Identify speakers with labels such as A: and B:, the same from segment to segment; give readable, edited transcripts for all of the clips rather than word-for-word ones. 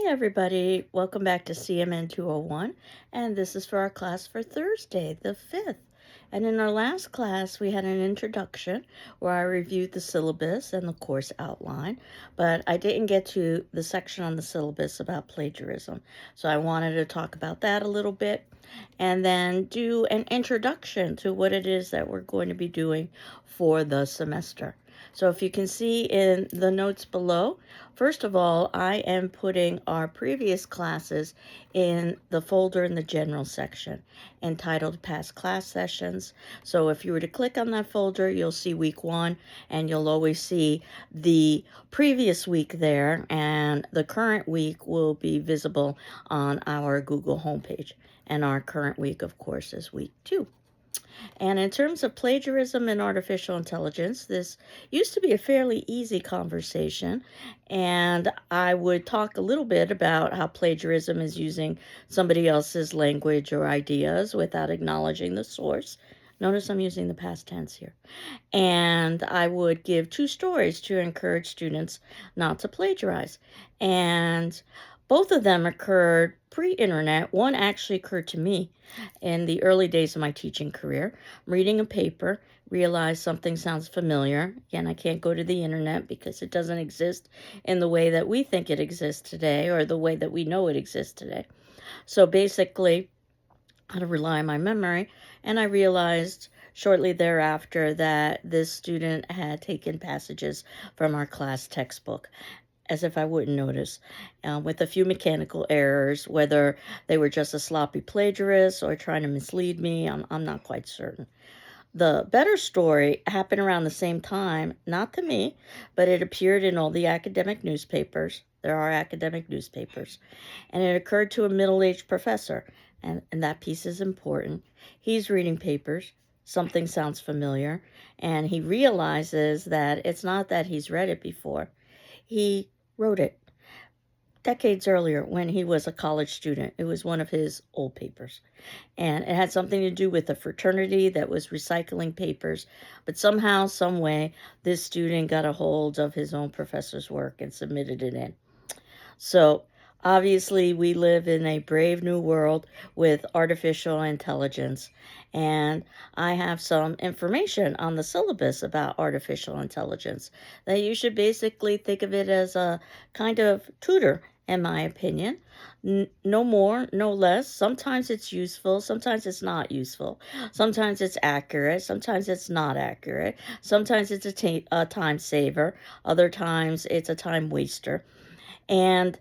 A: Hi, everybody. Welcome back to CMN 201. And this is for our class for Thursday, the 5th. And in our last class, we had an introduction where I reviewed the syllabus and the course outline, but I didn't get to the section on the syllabus about plagiarism. So I wanted to talk about that a little bit and then do an introduction to what it is that we're going to be doing for the semester. So if you can see in the notes below, first of all, I am putting our previous classes in the folder in the general section entitled Past Class Sessions. So if you were to click on that folder, you'll see week 1 and you'll always see the previous week there, and the current week will be visible on our Google homepage. And our current week, of course, is week 2. And in terms of plagiarism and artificial intelligence, this used to be a fairly easy conversation. And I would talk a little bit about how plagiarism is using somebody else's language or ideas without acknowledging the source. Notice I'm using the past tense here. And I would give 2 stories to encourage students not to plagiarize. And both of them occurred pre-internet. One actually occurred to me in the early days of my teaching career. I'm reading a paper, realized something sounds familiar. Again, I can't go to the internet because it doesn't exist in the way that we think it exists today or the way that we know it exists today. So basically, I had to rely on my memory, and I realized shortly thereafter that this student had taken passages from our class textbook, as if I wouldn't notice, with a few mechanical errors. Whether they were just a sloppy plagiarist or trying to mislead me, I'm not quite certain. The better story happened around the same time, not to me, but it appeared in all the academic newspapers. There are academic newspapers. And it occurred to a middle-aged professor, and that piece is important. He's reading papers. Something sounds familiar, and he realizes that it's not that he's read it before. He wrote it decades earlier when he was a college student. It was one of his old papers. And it had something to do with a fraternity that was recycling papers. But somehow, some way, this student got a hold of his own professor's work and submitted it in. So obviously, we live in a brave new world with artificial intelligence. And I have some information on the syllabus about artificial intelligence that you should basically think of it as a kind of tutor, in my opinion. No more, no less. Sometimes it's useful, sometimes it's not useful. Sometimes it's accurate, sometimes it's not accurate. Sometimes it's a time saver, other times it's a time waster. And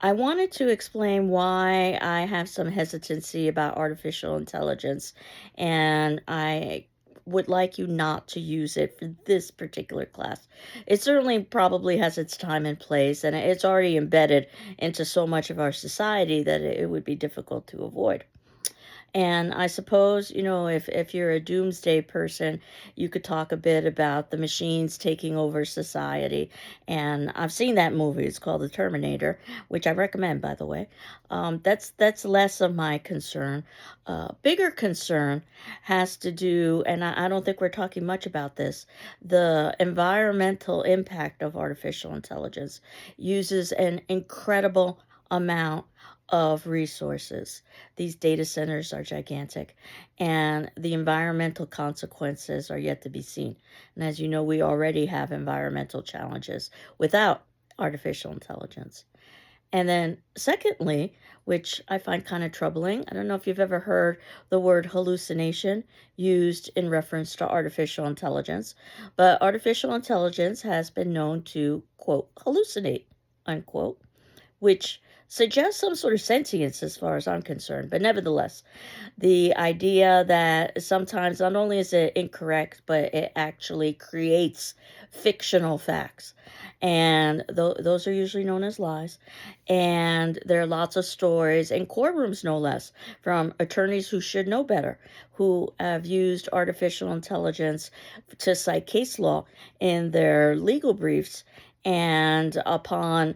A: I wanted to explain why I have some hesitancy about artificial intelligence, and I would like you not to use it for this particular class. It certainly probably has its time and place, and it's already embedded into so much of our society that it would be difficult to avoid. And I suppose, if you're a doomsday person, you could talk a bit about the machines taking over society. And I've seen that movie. It's called The Terminator, which I recommend, by the way. That's less of my concern. Bigger concern has to do, and I don't think we're talking much about this, the environmental impact of artificial intelligence uses an incredible amount of resources. These data centers are gigantic, and the environmental consequences are yet to be seen. And as you know, we already have environmental challenges without artificial intelligence. And then, secondly, which I find kind of troubling, I don't know if you've ever heard the word hallucination used in reference to artificial intelligence, but artificial intelligence has been known to, quote, hallucinate, unquote, which suggests some sort of sentience as far as I'm concerned. But nevertheless, the idea that sometimes not only is it incorrect, but it actually creates fictional facts. And those are usually known as lies. And there are lots of stories in courtrooms, no less, from attorneys who should know better, who have used artificial intelligence to cite case law in their legal briefs. And upon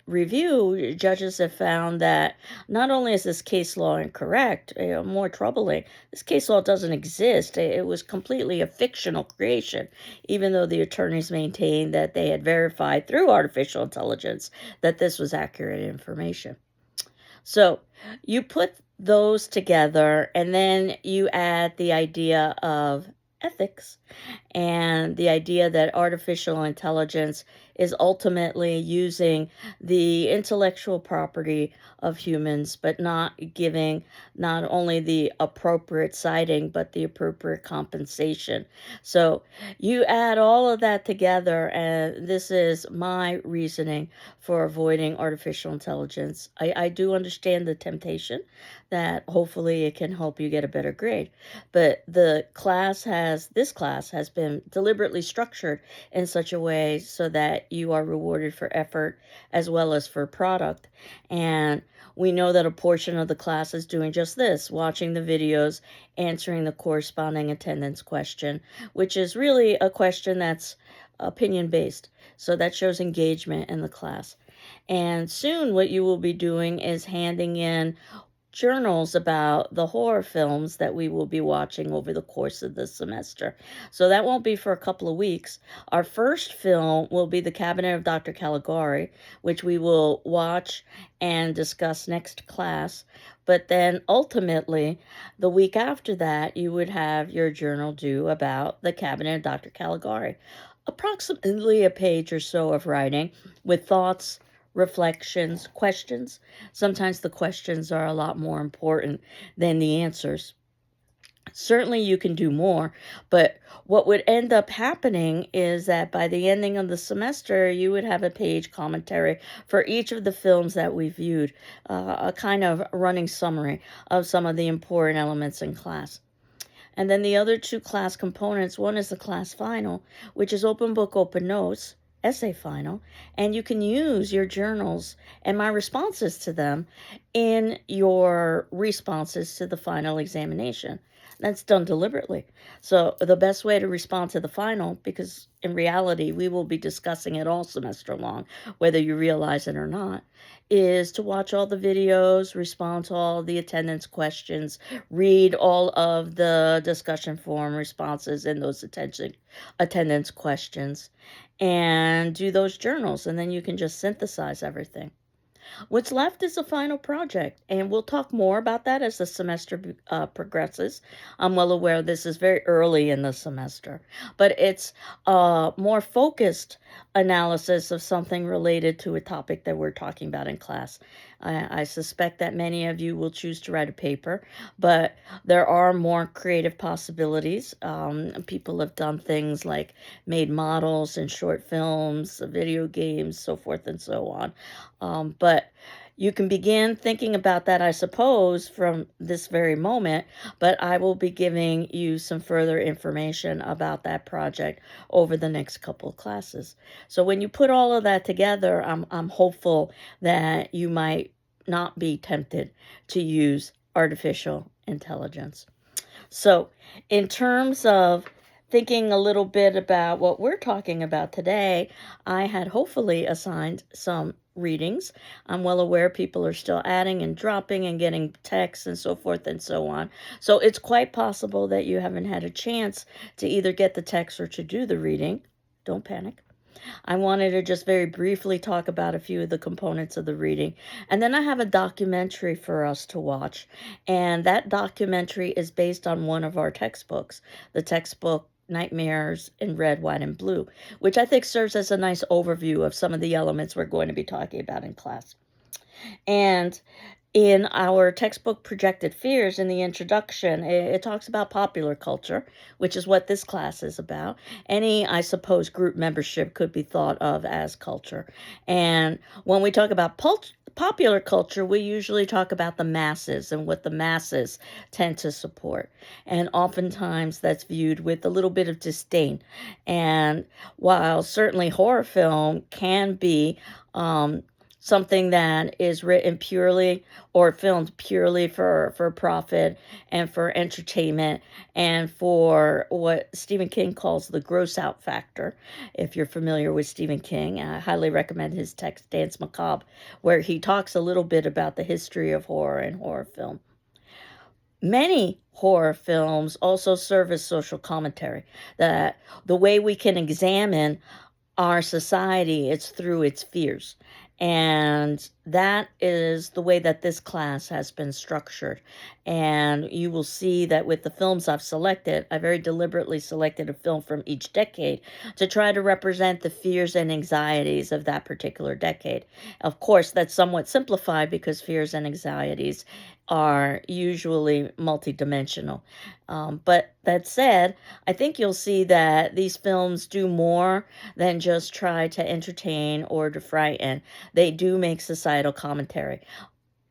A: review, judges have found that not only is this case law incorrect, more troubling, this case law doesn't exist. It was completely a fictional creation, even though the attorneys maintained that they had verified through artificial intelligence that this was accurate information. So you put those together, and then you add the idea of ethics and the idea that artificial intelligence is ultimately using the intellectual property of humans, but not giving not only the appropriate citing, but the appropriate compensation. So you add all of that together, and this is my reasoning for avoiding artificial intelligence. I do understand the temptation that hopefully it can help you get a better grade. But this class has been deliberately structured in such a way so that you are rewarded for effort as well as for product. And we know that a portion of the class is doing just this, watching the videos, answering the corresponding attendance question, which is really a question that's opinion based. So that shows engagement in the class. And soon what you will be doing is handing in journals about the horror films that we will be watching over the course of the semester. So that won't be for a couple of weeks. Our first film will be The Cabinet of Dr. Caligari, which we will watch and discuss next class. But then ultimately, the week after that, you would have your journal due about The Cabinet of Dr. Caligari. Approximately a page or so of writing with thoughts, reflections, questions. Sometimes the questions are a lot more important than the answers. Certainly you can do more, but what would end up happening is that by the ending of the semester, you would have a page commentary for each of the films that we viewed, a kind of running summary of some of the important elements in class. And then the other two class components, one is the class final, which is open book, open notes, essay final, and you can use your journals and my responses to them in your responses to the final examination. That's done deliberately. So the best way to respond to the final, because in reality we will be discussing it all semester long, whether you realize it or not, is to watch all the videos, respond to all the attendance questions, read all of the discussion forum responses in those attendance questions, and do those journals, and then you can just synthesize everything. What's left is a final project, and we'll talk more about that as the semester progresses. I'm well aware this is very early in the semester, but it's a more focused analysis of something related to a topic that we're talking about in class. I suspect that many of you will choose to write a paper, but there are more creative possibilities. People have done things like made models and short films, video games, so forth and so on. But you can begin thinking about that, I suppose, from this very moment, but I will be giving you some further information about that project over the next couple of classes. So when you put all of that together, I'm hopeful that you might not be tempted to use artificial intelligence. So in terms of thinking a little bit about what we're talking about today, I had hopefully assigned some readings. I'm well aware people are still adding and dropping and getting texts and so forth and so on. So it's quite possible that you haven't had a chance to either get the text or to do the reading. Don't panic. I wanted to just very briefly talk about a few of the components of the reading. And then I have a documentary for us to watch. And that documentary is based on one of our textbooks, the textbook Nightmares in Red, White, and Blue, which I think serves as a nice overview of some of the elements we're going to be talking about in class. And in our textbook Projected Fears, in the introduction, it talks about popular culture, which is what this class is about. Any, I suppose, group membership could be thought of as culture. And when we talk about popular culture, we usually talk about the masses and what the masses tend to support. And oftentimes that's viewed with a little bit of disdain. And while certainly horror film can be something that is written purely or filmed purely for profit and for entertainment and for what Stephen King calls the gross out factor. If you're familiar with Stephen King, I highly recommend his text Dance Macabre, where he talks a little bit about the history of horror and horror film. Many horror films also serve as social commentary, that the way we can examine our society, it's through its fears. And that is the way that this class has been structured. And you will see that with the films I've selected, I very deliberately selected a film from each decade to try to represent the fears and anxieties of that particular decade. Of course, that's somewhat simplified because fears and anxieties are usually multidimensional. But that said, I think you'll see that these films do more than just try to entertain or to frighten. They do make societal commentary,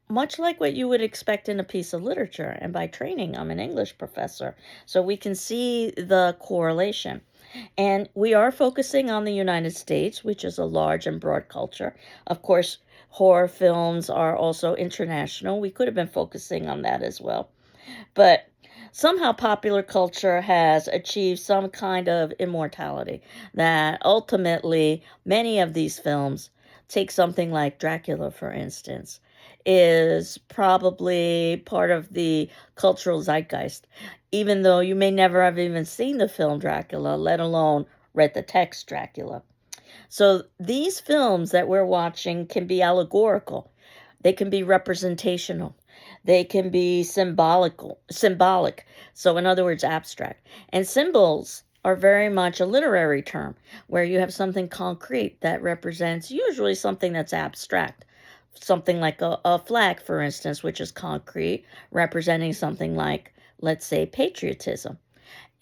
A: much like what you would expect in a piece of literature. And by training, I'm an English professor, so we can see the correlation. And we are focusing on the United States, which is a large and broad culture. Of course, horror films are also international. We could have been focusing on that as well. But somehow popular culture has achieved some kind of immortality, that ultimately many of these films, take something like Dracula, for instance, is probably part of the cultural zeitgeist, even though you may never have even seen the film Dracula, let alone read the text Dracula. So these films that we're watching can be allegorical. They can be representational. They can be symbolic. So in other words, abstract. And symbols are very much a literary term where you have something concrete that represents usually something that's abstract. Something like a flag, for instance, which is concrete, representing something like, let's say, patriotism.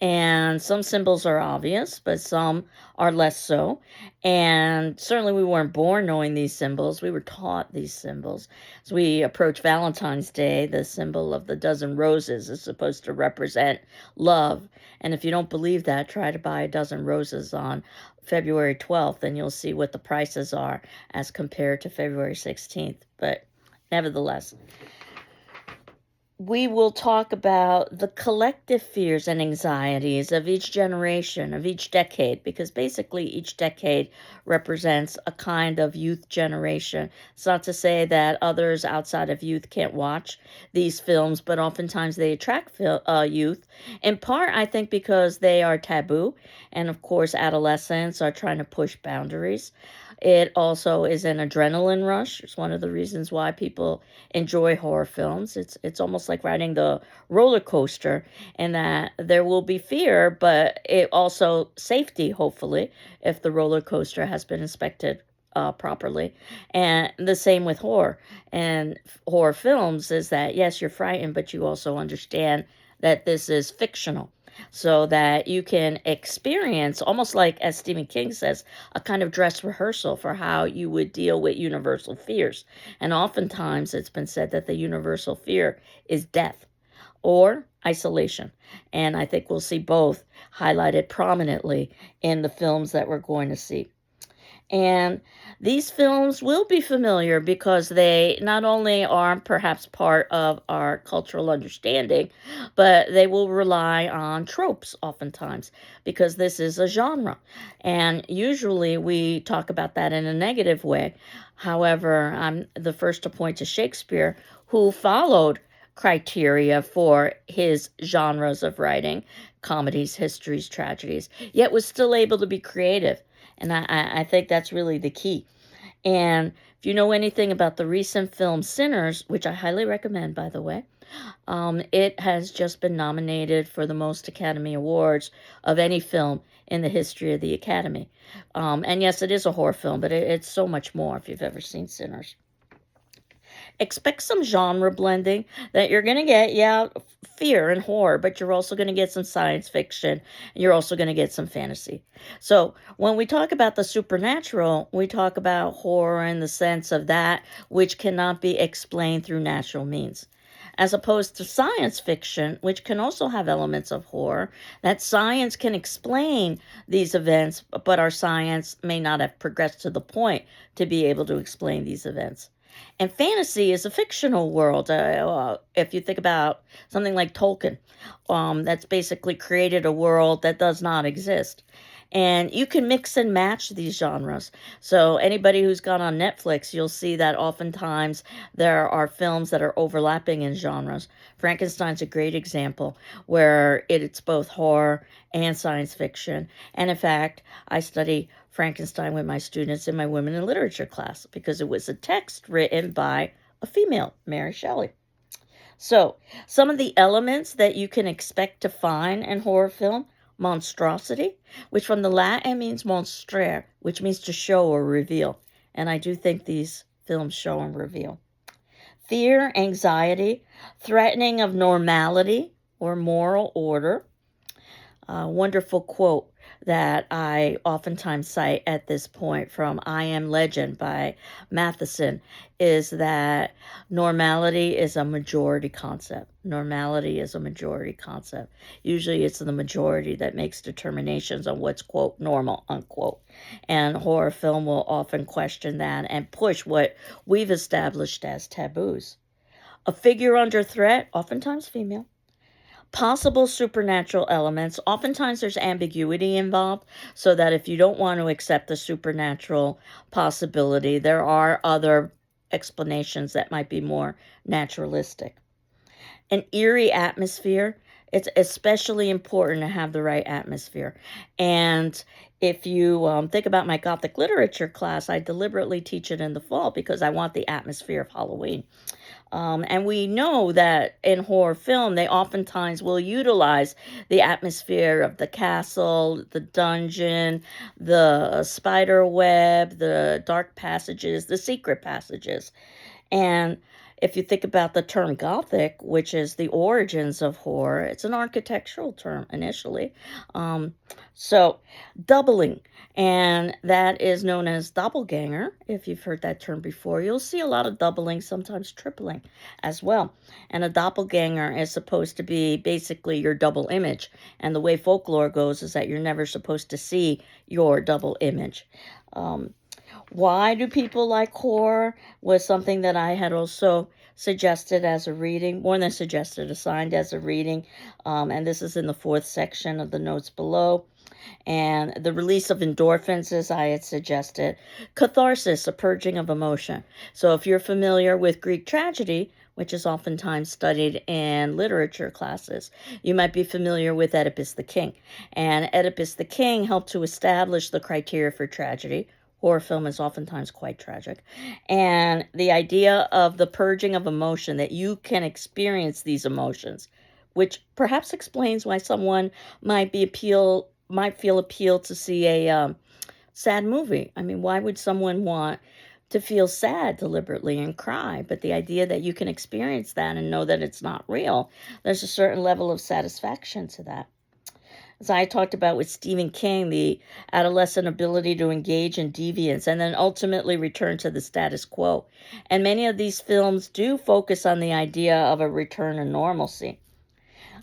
A: And some symbols are obvious, but some are less so. And certainly we weren't born knowing these symbols. We were taught these symbols. As we approach Valentine's Day, the symbol of the dozen roses is supposed to represent love. And if you don't believe that, try to buy a dozen roses on February 12th, and you'll see what the prices are as compared to February 16th. But nevertheless, we will talk about the collective fears and anxieties of each generation, of each decade, because basically each decade represents a kind of youth generation. It's not to say that others outside of youth can't watch these films, but oftentimes they attract youth, in part, I think, because they are taboo. And of course, adolescents are trying to push boundaries. It also is an adrenaline rush. It's one of the reasons why people enjoy horror films. It's almost like riding the roller coaster, in that there will be fear, but it also safety, hopefully, if the roller coaster has been inspected properly. And the same with horror and horror films is that, yes, you're frightened, but you also understand that this is fictional, so that you can experience, almost like, as Stephen King says, a kind of dress rehearsal for how you would deal with universal fears. And oftentimes it's been said that the universal fear is death or isolation. And I think we'll see both highlighted prominently in the films that we're going to see. And these films will be familiar because they not only are perhaps part of our cultural understanding, but they will rely on tropes oftentimes because this is a genre. And usually we talk about that in a negative way. However, I'm the first to point to Shakespeare, who followed criteria for his genres of writing, comedies, histories, tragedies, yet was still able to be creative. And I think that's really the key. And if you know anything about the recent film Sinners, which I highly recommend, by the way, it has just been nominated for the most Academy Awards of any film in the history of the Academy. And yes, it is a horror film, but it's so much more if you've ever seen Sinners. Expect some genre blending that you're going to get, yeah, fear and horror, but you're also going to get some science fiction, and you're also going to get some fantasy. So when we talk about the supernatural, we talk about horror in the sense of that which cannot be explained through natural means. as opposed to science fiction, which can also have elements of horror, that science can explain these events, but our science may not have progressed to the point to be able to explain these events. And fantasy is a fictional world. If you think about something like Tolkien, that's basically created a world that does not exist. And you can mix and match these genres. So anybody who's gone on Netflix, you'll see that oftentimes there are films that are overlapping in genres. Frankenstein's a great example where it's both horror and science fiction. And in fact, I study Frankenstein with my students in my women in literature class because it was a text written by a female, Mary Shelley. So, some of the elements that you can expect to find in horror film: monstrosity, which from the Latin means monstrare, which means to show or reveal. And I do think these films show and reveal. Fear, anxiety, threatening of normality or moral order. A wonderful quote that I oftentimes cite at this point from I Am Legend by Matheson is that normality is a majority concept. Normality is a majority concept. Usually it's the majority that makes determinations on what's, quote, normal, unquote. And horror film will often question that and push what we've established as taboos. A figure under threat, oftentimes female. Possible supernatural elements. Oftentimes there's ambiguity involved, so that if you don't want to accept the supernatural possibility, there are other explanations that might be more naturalistic. An eerie atmosphere. It's especially important to have the right atmosphere. And if you think about my Gothic literature class, I deliberately teach it in the fall because I want the atmosphere of Halloween. And we know that in horror film, they oftentimes will utilize the atmosphere of the castle, the dungeon, the spider web, the dark passages, the secret passages. And if you think about the term Gothic, which is the origins of horror, it's an architectural term initially. So doubling, and that is known as doppelganger. If you've heard that term before, you'll see a lot of doubling, sometimes tripling as well. And a doppelganger is supposed to be basically your double image. And the way folklore goes is that you're never supposed to see your double image. Why do people like horror was something that I had also suggested as a reading, more than suggested, assigned as a reading. And this is in the 4th section of the notes below. And the release of endorphins, as I had suggested. Catharsis, a purging of emotion. So if you're familiar with Greek tragedy, which is oftentimes studied in literature classes, you might be familiar with Oedipus the King. And Oedipus the King helped to establish the criteria for tragedy. Horror film is oftentimes quite tragic. And the idea of the purging of emotion, that you can experience these emotions, which perhaps explains why someone might feel appealed to see a sad movie. I mean, why would someone want to feel sad deliberately and cry? But the idea that you can experience that and know that it's not real, there's a certain level of satisfaction to that. As I talked about with Stephen King, the adolescent ability to engage in deviance and then ultimately return to the status quo. And many of these films do focus on the idea of a return to normalcy.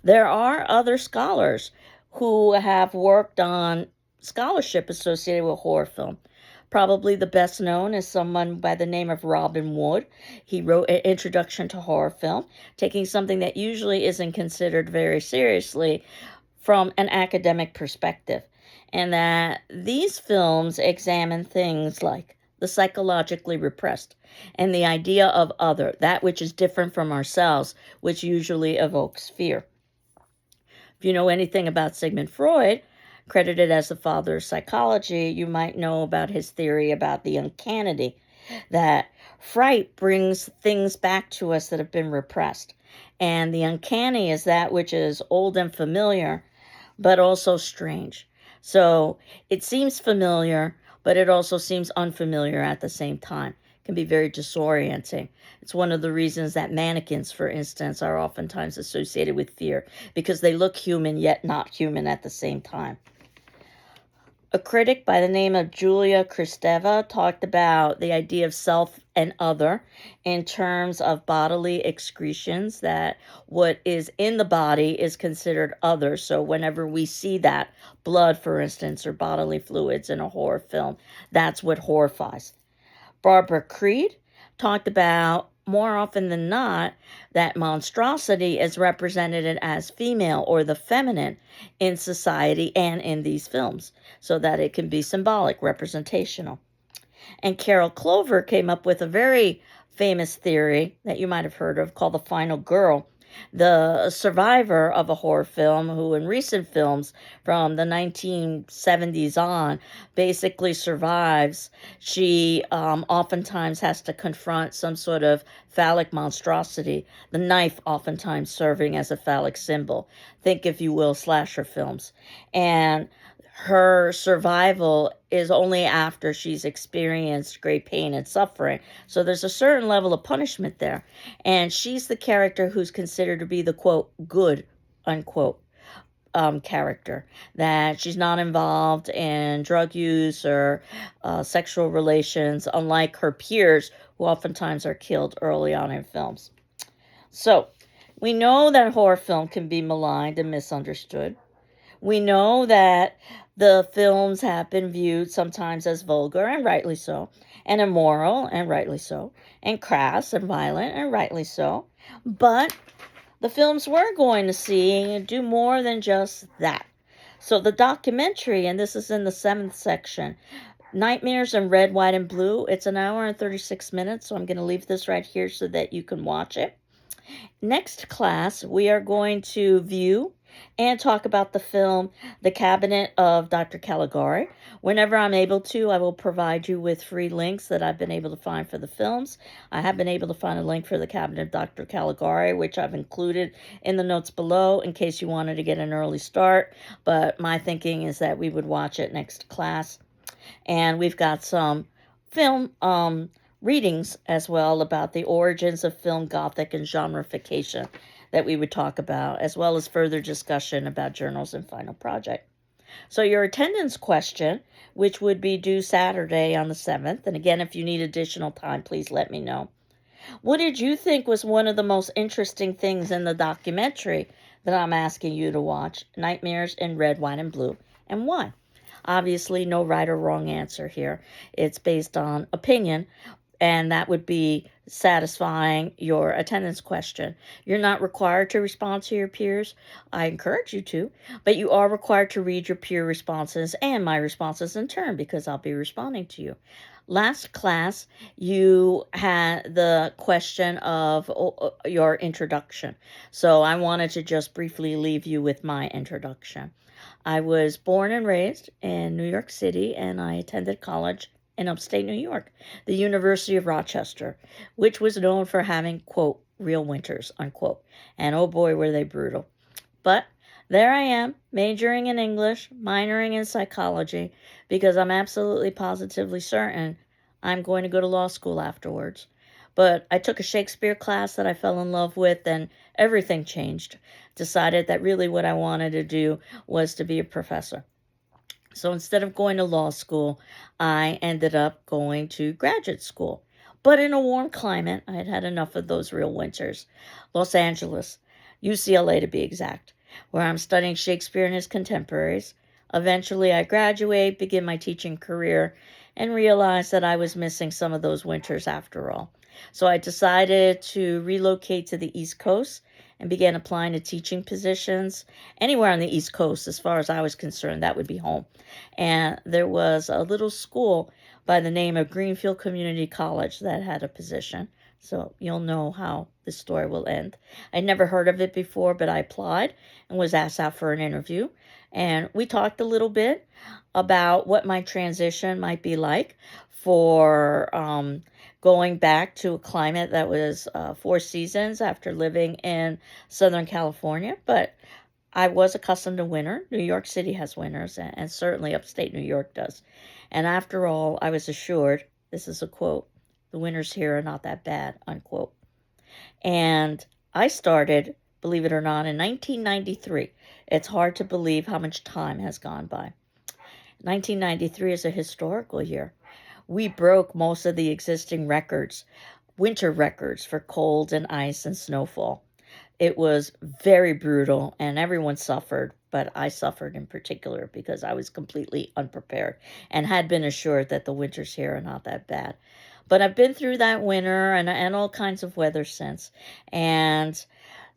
A: There are other scholars who have worked on scholarship associated with horror film. Probably the best known is someone by the name of Robin Wood. He wrote an introduction to horror film, taking something that usually isn't considered very seriously from an academic perspective, and that these films examine things like the psychologically repressed and the idea of other, that which is different from ourselves, which usually evokes fear. If you know anything about Sigmund Freud, credited as the father of psychology, you might know about his theory about the uncanny, that fright brings things back to us that have been repressed. And the uncanny is that which is old and familiar, but also strange. So it seems familiar, but it also seems unfamiliar at the same time. It can be very disorienting. It's one of the reasons that mannequins, for instance, are oftentimes associated with fear, because they look human yet not human at the same time. A critic by the name of Julia Kristeva talked about the idea of self and other in terms of bodily excretions, that what is in the body is considered other. So whenever we see that, blood, for instance, or bodily fluids in a horror film, that's what horrifies. Barbara Creed talked about, more often than not, that monstrosity is represented as female or the feminine in society and in these films, so that it can be symbolic, representational. And Carol Clover came up with a very famous theory that you might have heard of called the final girl, the survivor of a horror film who in recent films from the 1970s on basically survives. She oftentimes has to confront some sort of phallic monstrosity, the knife oftentimes serving as a phallic symbol. Think, if you will, slasher films. And her survival is only after she's experienced great pain and suffering. So there's a certain level of punishment there. And she's the character who's considered to be the, quote, good, unquote, character. That she's not involved in drug use or sexual relations, unlike her peers, who oftentimes are killed early on in films. So we know that horror film can be maligned and misunderstood. We know that the films have been viewed sometimes as vulgar, and rightly so, and immoral, and rightly so, and crass and violent, and rightly so. But the films we're going to see do more than just that. So the documentary, and this is in the 7th section, Nightmares in Red, White, and Blue. It's an hour and 36 minutes, so I'm going to leave this right here so that you can watch it. Next class, we are going to view and talk about the film The Cabinet of Dr. Caligari. Whenever I'm able to, I will provide you with free links that I've been able to find for the films. I have been able to find a link for The Cabinet of Dr. Caligari, which I've included in the notes below in case you wanted to get an early start. But my thinking is that we would watch it next class. And we've got some film readings as well about the origins of film Gothic and genreification that we would talk about, as well as further discussion about journals and final project. So your attendance question, which would be due Saturday on the 7th, and again, if you need additional time, please let me know. What did you think was one of the most interesting things in the documentary that I'm asking you to watch, Nightmares in Red, White, and Blue, and why? Obviously, no right or wrong answer here. It's based on opinion, and that would be satisfying your attendance question. You're not required to respond to your peers. I encourage you to, but you are required to read your peer responses and my responses in turn, because I'll be responding to you. Last class, you had the question of your introduction. So I wanted to just briefly leave you with my introduction. I was born and raised in New York City, and I attended college in upstate New York, the University of Rochester, which was known for having, quote, real winters, unquote. And oh boy, were they brutal. But there I am, majoring in English, minoring in psychology, because I'm absolutely positively certain I'm going to go to law school afterwards. But I took a Shakespeare class that I fell in love with, and everything changed. Decided that really what I wanted to do was to be a professor. So instead of going to law school, I ended up going to graduate school. But in a warm climate, I had had enough of those real winters. Los Angeles, UCLA to be exact, where I'm studying Shakespeare and his contemporaries. Eventually, I graduate, begin my teaching career, and realize that I was missing some of those winters after all. So I decided to relocate to the East Coast and began applying to teaching positions anywhere on the East Coast. As far as I was concerned, that would be home. And there was a little school by the name of Greenfield Community College that had a position. So you'll know how this story will end. I'd never heard of it before, but I applied and was asked out for an interview. And we talked a little bit about what my transition might be like for going back to a climate that was 4 seasons after living in Southern California. But I was accustomed to winter. New York City has winters, and certainly upstate New York does. And after all, I was assured, this is a quote, the winters here are not that bad, unquote. And I started, believe it or not, in 1993. It's hard to believe how much time has gone by. 1993 is a historical year. We broke most of the existing records, winter records for cold and ice and snowfall. It was very brutal and everyone suffered, but I suffered in particular because I was completely unprepared and had been assured that the winters here are not that bad. But I've been through that winter and all kinds of weather since. And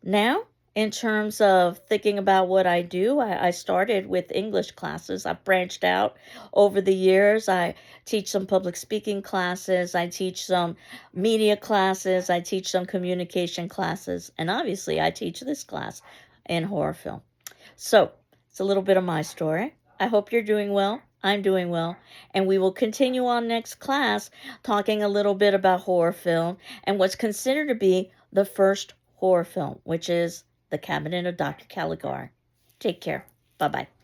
A: now, in terms of thinking about what I do, I started with English classes. I've branched out over the years. I teach some public speaking classes, I teach some media classes, I teach some communication classes, and obviously, I teach this class in horror film. So, it's a little bit of my story. I hope you're doing well. I'm doing well. And we will continue on next class talking a little bit about horror film and what's considered to be the first horror film, which is The Cabinet of Dr. Caligari. Take care. Bye-bye.